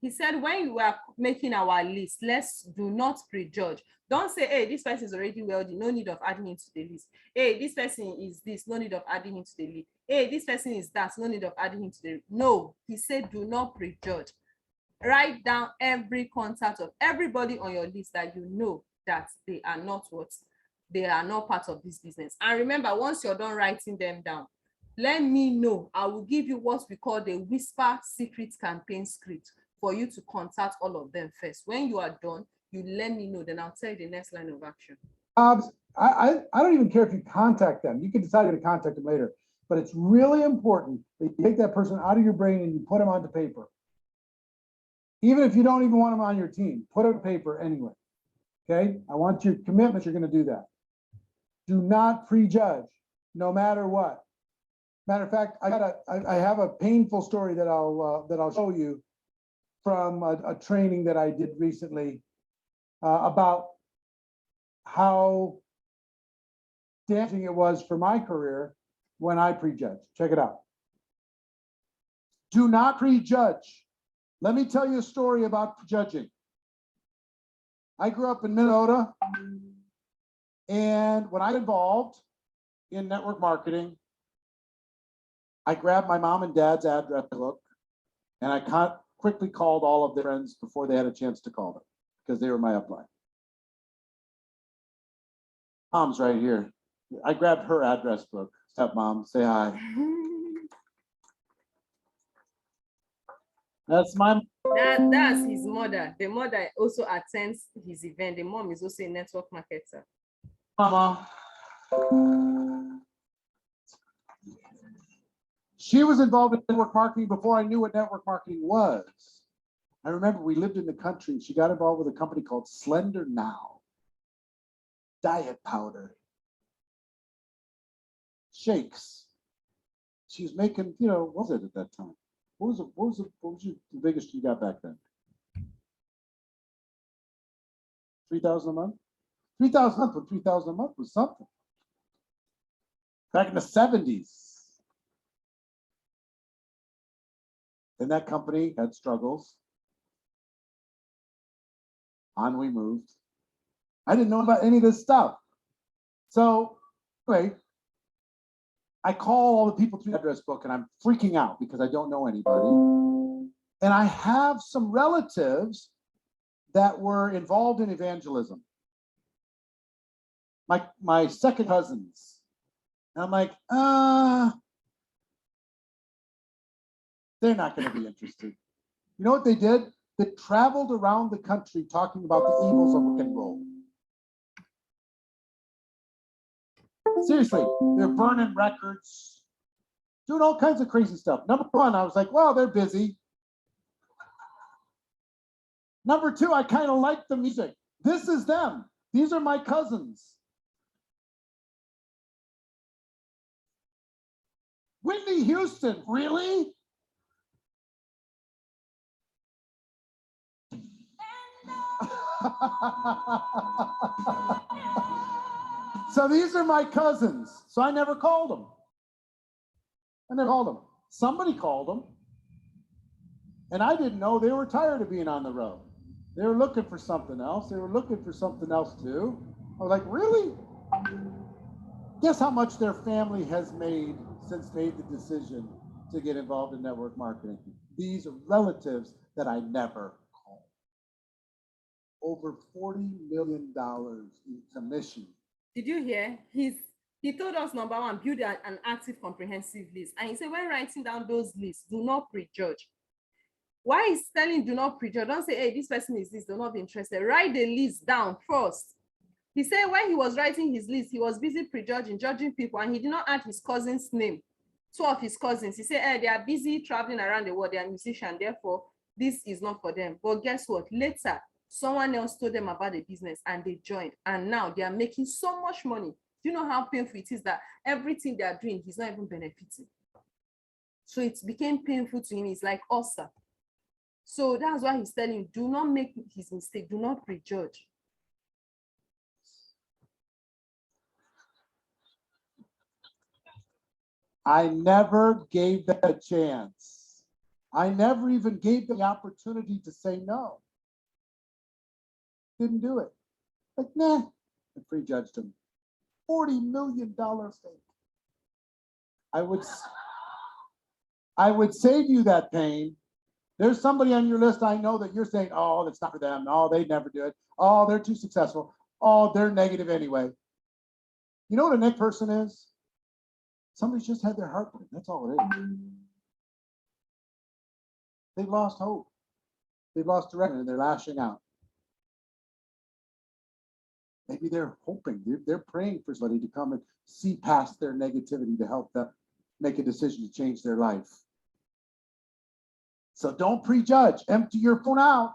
He said, when you are making our list, let's do not prejudge. Don't say, hey, this person is already wealthy, no need of adding him to the list. Hey, this person is this, no need of adding him to the list. Hey, this person is that, no need of adding him to the list. No, he said, do not prejudge. Write down every contact of everybody on your list that you know that they are not what? They are not part of this business. And remember, once you're done writing them down, let me know. I will give you what we call the whisper secret campaign script for you to contact all of them first. When you are done, you let me know, then I'll tell you the next line of action. I don't even care if you contact them. You can decide to contact them later, but it's really important that you take that person out of your brain and you put them onto paper. Even if you don't even want them on your team, put it on paper anyway. Okay? I want your commitment. You're going to do that. Do not prejudge, no matter what. Matter of fact, I have a painful story that I'll show you from a training that I did recently about how damaging it was for my career when I prejudged. Check it out. Do not prejudge. Let me tell you a story about prejudging. I grew up in Minnesota, and when I got involved in network marketing, I grabbed my mom and dad's address book, and I quickly called all of their friends before they had a chance to call them, because they were my upline. Mom's right here. I grabbed her address book. Stepmom, say hi. That's my. That's his mother. The mother also attends his event. The mom is also a network marketer. Mama. She was involved in network marketing before I knew what network marketing was. I remember we lived in the country. She got involved with a company called Slender Now. Diet powder. Shakes. She was making, what was it at that time? What was the biggest you got back then? 3,000 a month? 3,000 a month, but 3,000 a month was something. Back in the 70s. Then that company had struggles. On we moved. I didn't know about any of this stuff. So anyway, I call all the people through the address book and I'm freaking out because I don't know anybody. And I have some relatives that were involved in evangelism. My second cousins. And I'm like, they're not going to be interested. You know what they did? They traveled around the country talking about the evils of rock and roll. Seriously, they're burning records, doing all kinds of crazy stuff. Number one, I was like, well, they're busy. Number two, I kind of like the music. This is them. These are my cousins. Whitney Houston, really? So these are my cousins. So I never called them. Somebody called them. And I didn't know they were tired of being on the road. They were looking for something else. They were looking for something else too. I was like, really? Guess how much their family has made since made the decision to get involved in network marketing? These are relatives that I never called. Over $40 million in commission. Did you hear? He told us, number one, build an active, comprehensive list. And he said, when writing down those lists, do not prejudge. Why is telling do not prejudge? Don't say, hey, this person is this, do not be interested. Write the list down first. He said when he was writing his list, he was busy prejudging, judging people, and he did not add his cousin's name. Two of his cousins. He said, hey, they are busy traveling around the world, they are musicians, therefore, this is not for them. But guess what? Later, someone else told them about the business and they joined. And now they are making so much money. Do you know how painful it is that everything they are doing, he's not even benefiting? So it became painful to him. It's like ulcer. So that's why he's telling you, do not make his mistake. Do not prejudge. I never gave them a chance. I never even gave them the opportunity to say no. Didn't do it. Like, nah, I prejudged him. $40 million stake. I would save you that pain. There's somebody on your list I know that you're saying, oh, that's not for them. Oh, they'd never do it. Oh, they're too successful. Oh, they're negative anyway. You know what a next person is? Somebody's just had their heart broken. That's all it is. They've lost hope. They've lost direction and they're lashing out. Maybe they're hoping, they're praying for somebody to come and see past their negativity to help them make a decision to change their life. So don't prejudge. Empty your phone out.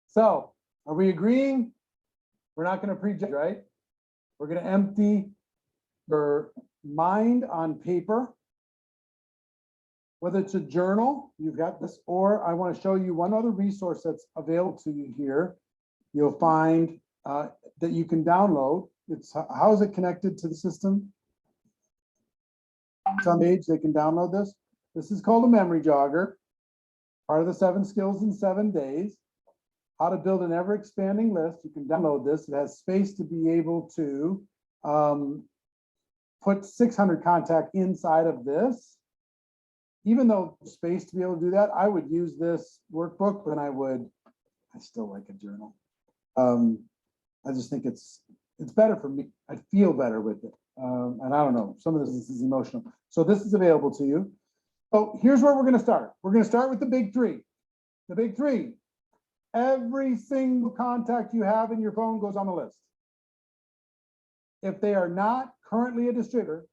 So are we agreeing? We're not going to prejudge, right? We're going to empty your mind on paper. Whether it's a journal, you've got this, or I want to show you one other resource that's available to you here. You'll find that you can download. It's how is it connected to the system? It's on the page. They can download this. This is called a memory jogger, part of the 7 skills in 7 days. How to build an ever-expanding list. You can download this. It has space to be able to put 600 contact inside of this. Even though space to be able to do that, I would use this workbook, but I still like a journal. I just think it's better for me. I feel better with it. And I don't know, some of this is emotional. So this is available to you. So here's where we're going to start. We're going to start with the big 3. The big 3. Every single contact you have in your phone goes on the list. If they are not currently a distributor,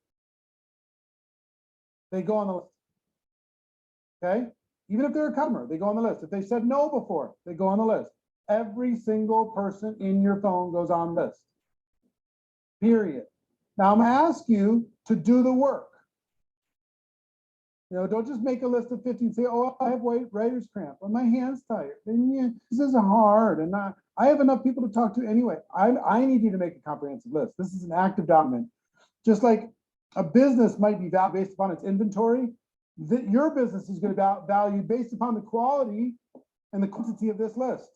they go on the list. Okay? Even if they're a customer, they go on the list. If they said no before, they go on the list. Every single person in your phone goes on the list. Period. Now I'm going to ask you to do the work. You know, don't just make a list of 50 and say, oh, I have writer's cramp, or my hand's tired. And yeah, this is hard. And I have enough people to talk to anyway. I need you to make a comprehensive list. This is an active document. Just like a business might be valued based upon its inventory, that your business is going to be valued based upon the quality and the quantity of this list.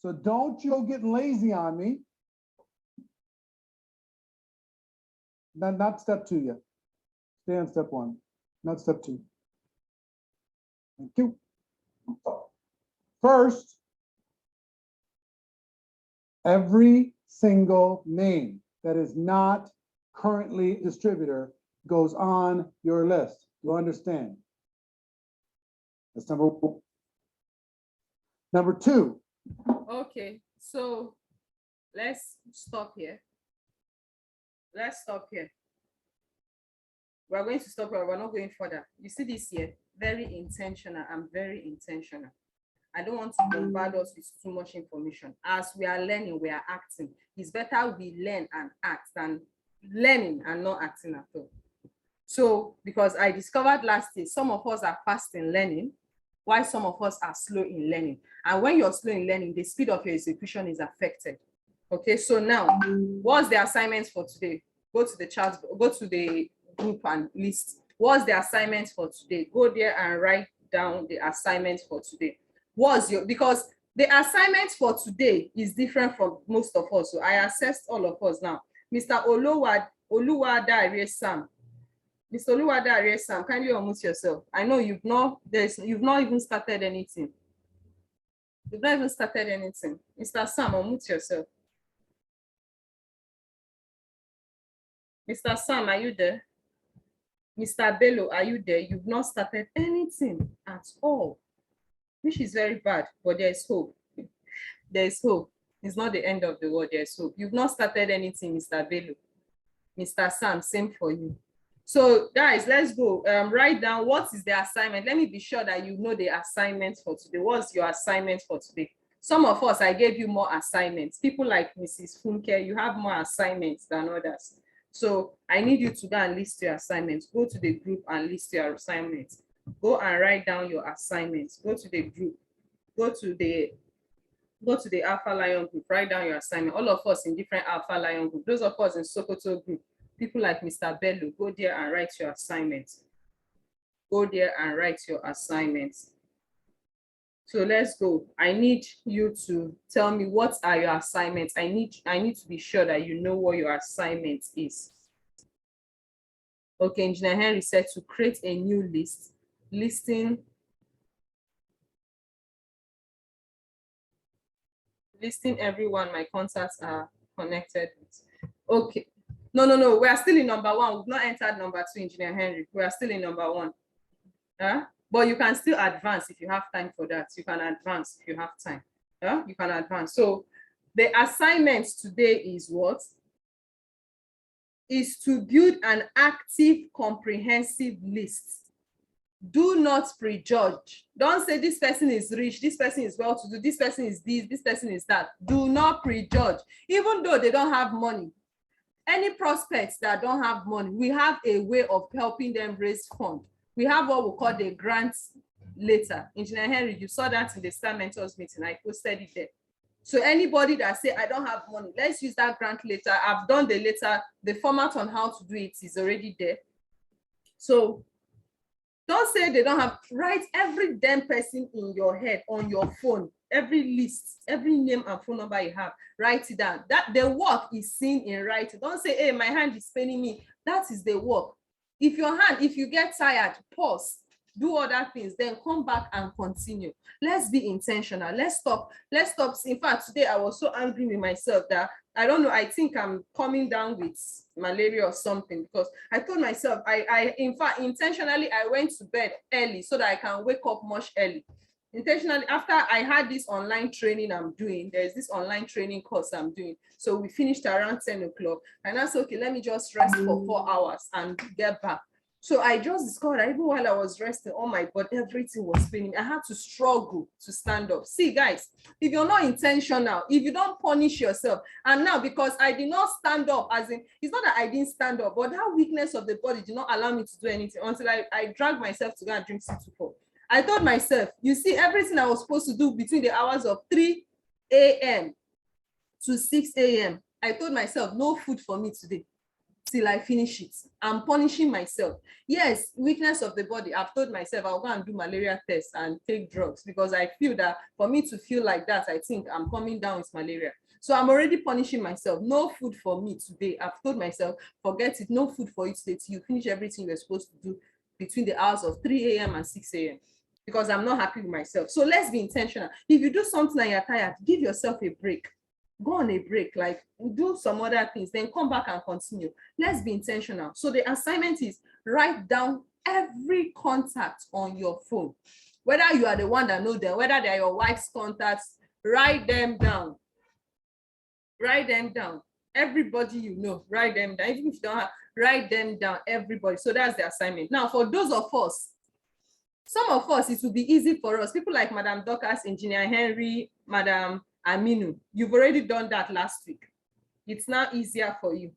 So don't you go getting lazy on me. Not step 2 yet. Stay on step 1, not step 2. Thank you. First, every single name that is not currently a distributor goes on your list. You understand? That's number 1. Number 2. Okay, so let's stop here. Let's stop here. We're going to stop here. We're not going further. You see this here? Very intentional. I'm very intentional. I don't want to bombard us with too much information. As we are learning, we are acting. It's better we learn and act than learning and not acting at all. So, because I discovered last year, some of us are fast in learning, while some of us are slow in learning. And when you're slow in learning, the speed of your execution is affected. Okay, so now, what's the assignment for today? Go to the chat, go to the group and list. What's the assignment for today? Go there and write down the assignment for today. Because the assignment for today is different from most of us. So I assessed all of us now. Mr. Oluwada Sam. Mr. Oluwada Sam, kindly unmute yourself. I know you've not even started anything. You've not even started anything. Mr. Sam, unmute yourself. Mr. Sam, are you there? Mr. Bello, are you there? You've not started anything at all, which is very bad, but there's hope. There's hope. It's not the end of the world. There's hope. You've not started anything, Mr. Bello. Mr. Sam, same for you. So guys, let's go. Write down what is the assignment. Let me be sure that you know the assignment for today. What's your assignment for today? Some of us, I gave you more assignments. People like Mrs. Funke, you have more assignments than others. So I need you to go and list your assignments. Go to the group and list your assignments. Go and write down your assignments. Go to the group. Go to the Alpha Lion group. Write down your assignment. All of us in different Alpha Lion group. Those of us in Sokoto group. People like Mr. Bello. Go there and write your assignments. Go there and write your assignments. So let's go. I need you to tell me what are your assignments. I need to be sure that you know what your assignment is. Okay, Engineer Henry said to create a new list, listing everyone my contacts are connected with. Okay. No, we are still in number 1. We've not entered number 2, Engineer Henry. We are still in number 1. But you can still advance if you have time for that. You can advance if you have time. You can advance. So the assignment today is what? Is to build an active, comprehensive list. Do not prejudge. Don't say this person is rich, this person is well-to-do, this person is this person is that. Do not prejudge. Even though they don't have money, any prospects that don't have money, we have a way of helping them raise funds. We have what we call the grants letter. Engineer Henry, you saw that in the Star Mentors meeting. I posted it there. So anybody that say, I don't have money, let's use that grant letter. I've done the letter. The format on how to do it is already there. So don't say they don't have. Write every damn person in your head on your phone, every list, every name and phone number you have, write it down. That the work is seen in writing. Don't say, hey, my hand is paining me. That is the work. If you get tired, pause, do other things, then come back and continue. Let's be intentional. Let's stop. In fact, today I was so angry with myself that I don't know, I think I'm coming down with malaria or something, because I told myself, in fact, intentionally, I went to bed early so that I can wake up much early. Intentionally, after I had this online training I'm doing, there's this online training course I'm doing. So we finished around 10 o'clock and I said, okay, let me just rest for 4 hours and get back. So I just discovered that even while I was resting, oh my God, everything was paining. I had to struggle to stand up. See, guys, if you're not intentional, if you don't punish yourself, and now because I did not stand up, as in, it's not that I didn't stand up, but that weakness of the body did not allow me to do anything until I dragged myself to go and drink C24. I told myself, you see, everything I was supposed to do between the hours of 3 a.m. to 6 a.m., I told myself, no food for me today till I finish it. I'm punishing myself. Yes, weakness of the body. I've told myself I'll go and do malaria tests and take drugs because I feel that for me to feel like that, I think I'm coming down with malaria. So I'm already punishing myself. No food for me today. I've told myself, forget it, no food for you today till you finish everything you're supposed to do between the hours of 3 a.m. and 6 a.m. because I'm not happy with myself. So let's be intentional. If you do something and you're tired, give yourself a break. Go on a break, like do some other things, then come back and continue. Let's be intentional. So the assignment is write down every contact on your phone. Whether you are the one that knows them, whether they're your wife's contacts, write them down. Write them down. Everybody you know, write them down. Even if you don't have, write them down, everybody. So that's the assignment. Now, for those of us, some of us, it will be easy for us. People like Madam Dorcas, Engineer Henry, Madam Aminu, you've already done that last week. It's now easier for you.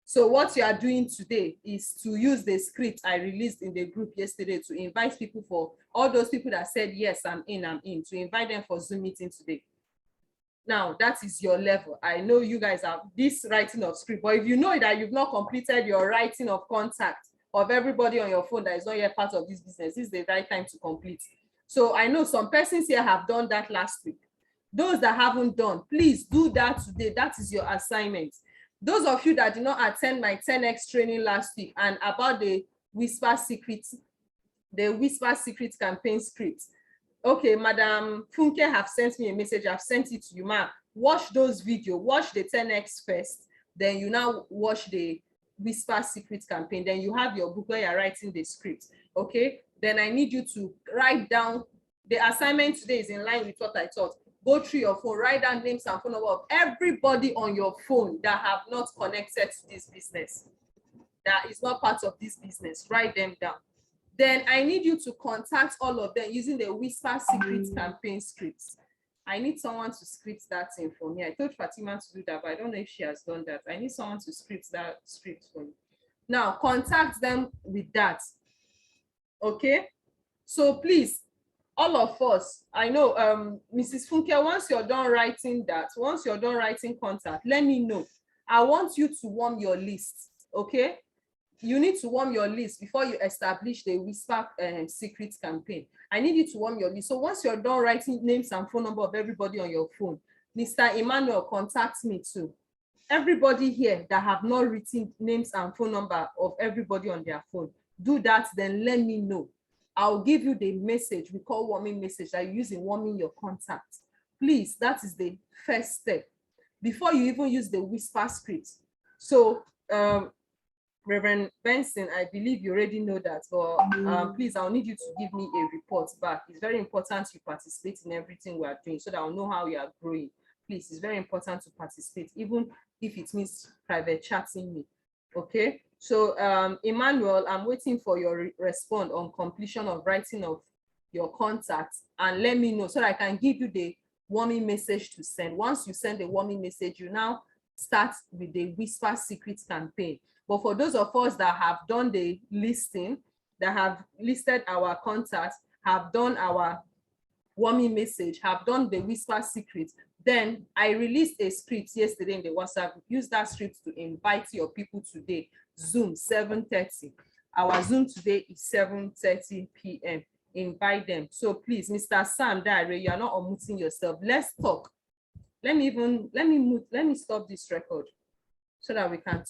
So what you are doing today is to use the script I released in the group yesterday to invite people, for all those people that said, yes, I'm in, to invite them for Zoom meeting today. Now, that is your level. I know you guys have this writing of script, but if you know that you've not completed your writing of contact of everybody on your phone that is not yet part of this business, this is the right time to complete. So I know some persons here have done that last week. Those that haven't done, please do that today. That is your assignment. Those of you that did not attend my 10X training last week and about the Whisper Secrets, campaign script. Okay, Madam Funke have sent me a message. I've sent it to you, ma'am. Watch those videos. Watch the 10X first. Then you now watch the Whisper Secrets campaign. Then you have your book where you're writing the script. Okay. Then I need you to write down. The assignment today is in line with what I taught. Go through your phone, write down names and phone number of everybody on your phone that have not connected to this business, that is not part of this business. Write them down. Then I need you to contact all of them using the Whisper Secrets campaign scripts. I need someone to script that thing for me. I told Fatima to do that, but I don't know if she has done that. I need someone to script that script for me. Now, contact them with that. Okay? So please, all of us, I know, Mrs. Funke, once you're done writing that, once you're done writing contact, let me know. I want you to warm your list, okay? You need to warm your list before you establish the Whisper Secret campaign. I need you to warm your list. So once you're done writing names and phone number of everybody on your phone, Mr. Emmanuel, contact me too. Everybody here that have not written names and phone number of everybody on their phone, do that, then let me know. I'll give you the message we call warming message that you use in warming your contact. Please, that is the first step before you even use the Whisper script. So, Reverend Benson, I believe you already know that, but please, I'll need you to give me a report back. It's very important you participate in everything we are doing so that I'll know how we are growing. Please, it's very important to participate, even if it means private chatting me. Okay, so Emmanuel, I'm waiting for your response on completion of writing of your contacts, and let me know so that I can give you the warming message to send. Once you send the warming message, you now start with the Whisper Secret campaign. But for those of us that have done the listing, that have listed our contacts, have done our warming message, have done the Whisper Secret, then I released a script yesterday in the WhatsApp. Use that script to invite your people today. Zoom 7:30. Our Zoom today is 7:30 p.m. Invite them. So please, Mr. Sam Dare, you are not unmuting yourself. Let's talk. Let me stop this record so that we can talk.